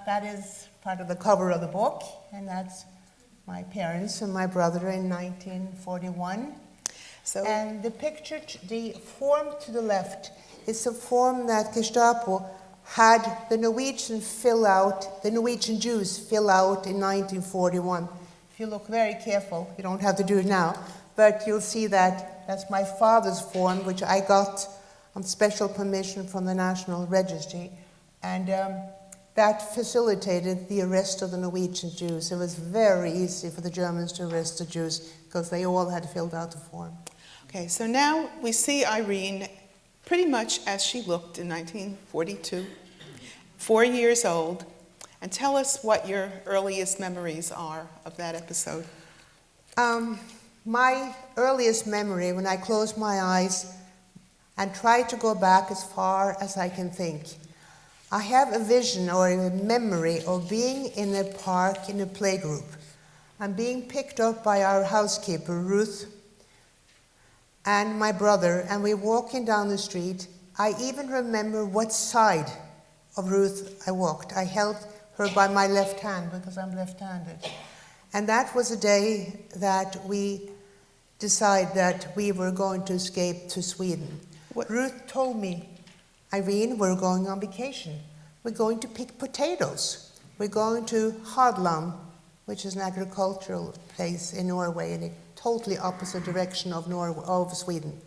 that is part of the cover of the book, and that's my parents and my brother in 1941. And the picture, the form to the left, is a form that Gestapo had the Norwegian Jews fill out in 1941. If you look very careful, you don't have to do it now, but you'll see that that's my father's form, which I got on special permission from the National Registry. And that facilitated the arrest of the Norwegian Jews. It was very easy for the Germans to arrest the Jews because they all had filled out the form. Okay, so now we see Irene pretty much as she looked in 1942, 4 years old. And tell us what your earliest memories are of that episode. My earliest memory, when I close my eyes and try to go back as far as I can think, I have a vision or a memory of being in a park in a playgroup. I'm being picked up by our housekeeper, Ruth, and my brother, and we're walking down the street. I even remember what side of Ruth I walked. I held her by my left hand because I'm left-handed. And that was a day that we decided that we were going to escape to Sweden. Ruth told me, Irene, we're going on vacation. We're going to pick potatoes. We're going to Hadeland, which is an agricultural place in Norway, in a totally opposite direction of Sweden.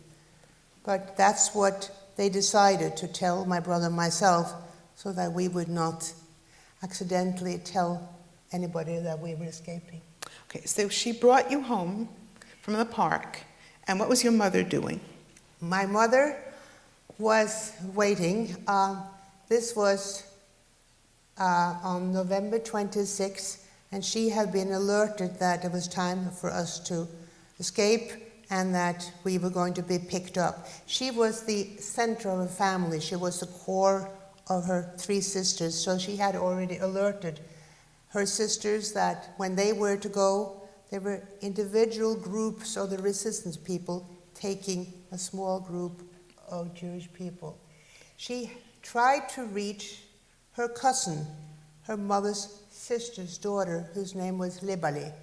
But that's what they decided to tell my brother and myself, so that we would not accidentally tell anybody that we were escaping. Okay, so she brought you home from the park, and what was your mother doing? My mother was waiting. This was on November 26th, and she had been alerted that it was time for us to escape and that we were going to be picked up. She was the center of her family. She was the core of her 3 sisters, so she had already alerted her sisters that when they were to go, there were individual groups of the resistance people taking a small group of Jewish people. She tried to reach her cousin, her mother's sister's daughter, whose name was Libali.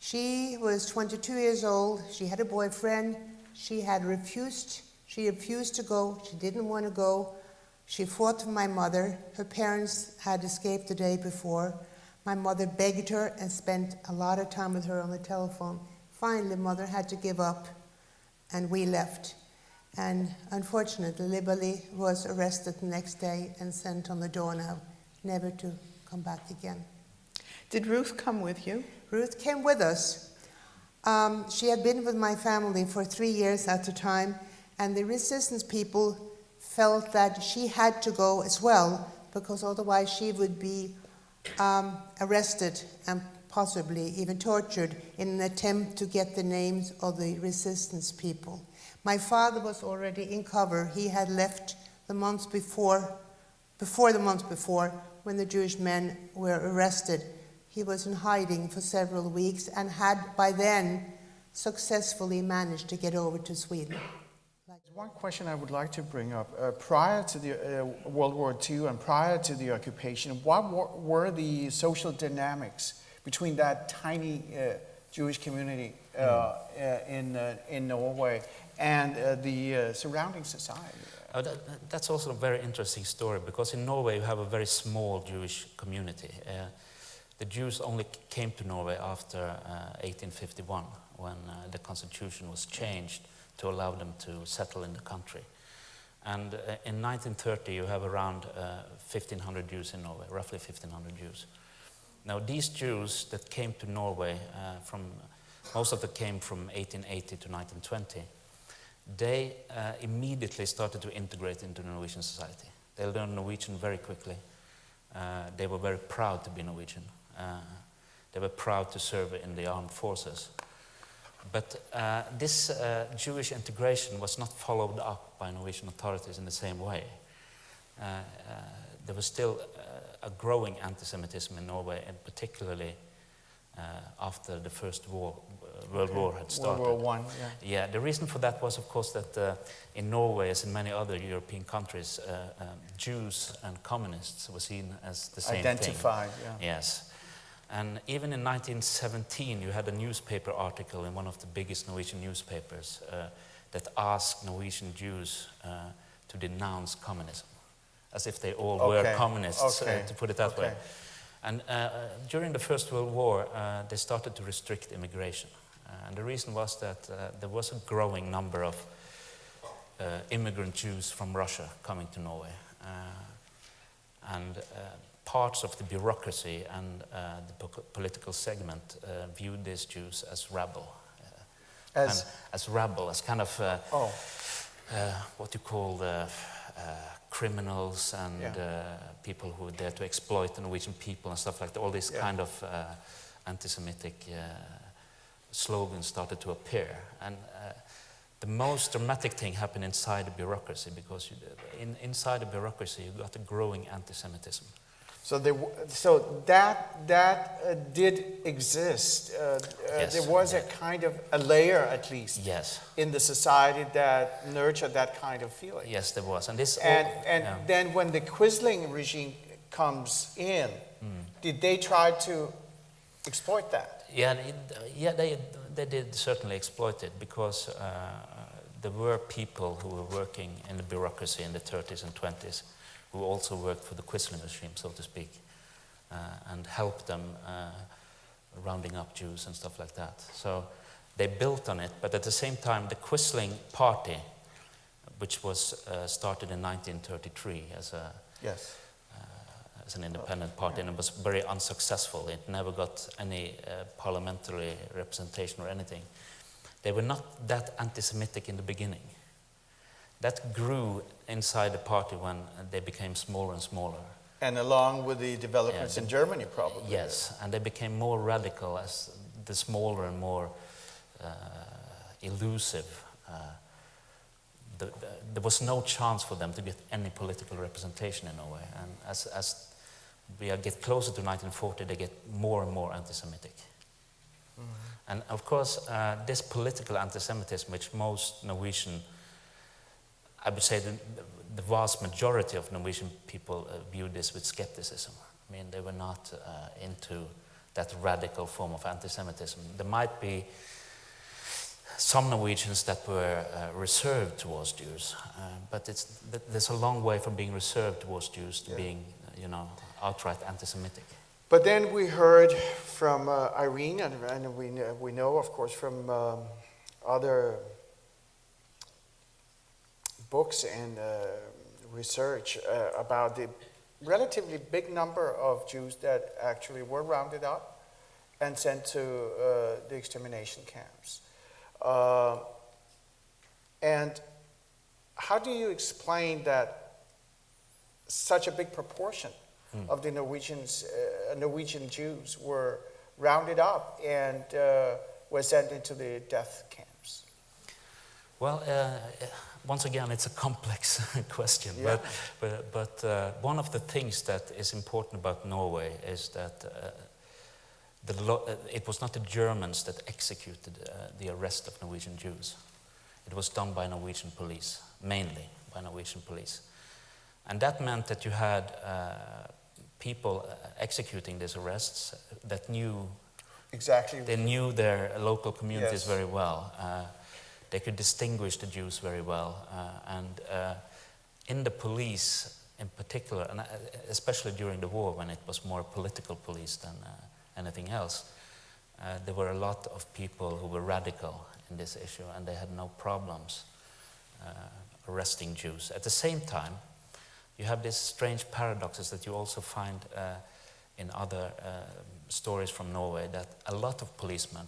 She was 22 years old. She had a boyfriend. She refused to go. She didn't want to go. She fought for my mother. Her parents had escaped the day before. My mother begged her and spent a lot of time with her on the telephone. Finally, mother had to give up, and we left. And unfortunately, Libali was arrested the next day and sent on the doornail, never to come back again. Did Ruth come with you? Ruth came with us. She had been with my family for 3 years at the time, and the resistance people felt that she had to go as well, because otherwise she would be arrested and possibly even tortured in an attempt to get the names of the resistance people. My father was already in cover. He had left the months before the month before, when the Jewish men were arrested. He was in hiding for several weeks and had by then successfully managed to get over to Sweden. One question I would like to bring up. Prior to the World War II and prior to the occupation, what were the social dynamics between that tiny Jewish community in Norway and the surrounding society? That's also a very interesting story, because in Norway you have a very small Jewish community. The Jews only came to Norway after 1851, when the constitution was changed to allow them to settle in the country. And in 1930 you have around 1,500 Jews in Norway, roughly 1,500 Jews. Now these Jews that came to Norway, most of them came from 1880 to 1920, they immediately started to integrate into the Norwegian society. They learned Norwegian very quickly. They were very proud to be Norwegian. They were proud to serve in the armed forces. But this Jewish integration was not followed up by Norwegian authorities in the same way. There was still a growing anti-Semitism in Norway, and particularly after the First World War had started. World War I, yeah. Yeah, the reason for that was, of course, that in Norway, as in many other European countries, Jews and communists were seen as the same Identified, thing. yeah. Yes. And even in 1917, you had a newspaper article in one of the biggest Norwegian newspapers that asked Norwegian Jews to denounce communism, as if they all were communists, to put it that way. And during the First World War, they started to restrict immigration. And the reason was that there was a growing number of immigrant Jews from Russia coming to Norway. And parts of the bureaucracy and the political segment viewed these Jews as rebel. As rebel, as kind of what you call criminals and people who were there to exploit the Norwegian people and stuff like that. All these kind of anti-Semitic slogans started to appear. And the most dramatic thing happened inside the bureaucracy, because inside the bureaucracy you got a growing anti-Semitism. So that did exist. Yes, there was a kind of a layer, at least, in the society that nurtured that kind of feeling. Yes, there was, and this. Then when the Quisling regime comes in, did they try to exploit that? Yeah, they did certainly exploit it, because there were people who were working in the bureaucracy in the 30s and 20s. Who also worked for the Quisling regime, so to speak, and helped them rounding up Jews and stuff like that. So they built on it, but at the same time, the Quisling party, which was started in 1933 as an independent party, and it was very unsuccessful. It never got any parliamentary representation or anything. They were not that anti-Semitic in the beginning. That grew inside the party when they became smaller and smaller. And along with the developments in Germany, probably. Yes, and they became more radical as the smaller and more elusive. There was no chance for them to get any political representation in Norway. And as we get closer to 1940, they get more and more anti-Semitic. And of course, this political anti-Semitism, which most Norwegian, I would say the vast majority of Norwegian people viewed this with skepticism. I mean, they were not into that radical form of anti-Semitism. There might be some Norwegians that were reserved towards Jews, but there's a long way from being reserved towards Jews to being, outright anti-Semitic. But then we heard from Irene, and we know, of course, from other books and research about the relatively big number of Jews that actually were rounded up and sent to the extermination camps. And how do you explain that such a big proportion of the Norwegian Jews were rounded up and were sent into the death camps? Well, once again, it's a complex question, but one of the things that is important about Norway is that it was not the Germans that executed the arrest of Norwegian Jews. It was done by Norwegian police, mainly by Norwegian police. And that meant that you had people executing these arrests that knew they knew their local communities very well. They could distinguish the Jews very well, and in the police in particular, and especially during the war when it was more political police than anything else, there were a lot of people who were radical in this issue, and they had no problems arresting Jews. At the same time, you have these strange paradoxes that you also find in other stories from Norway, that a lot of policemen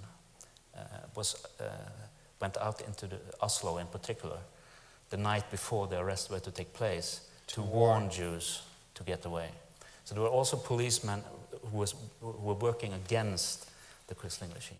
went out into Oslo in particular, the night before the arrests were to take place, to warn Jews to get away. So there were also policemen who were working against the Quisling regime.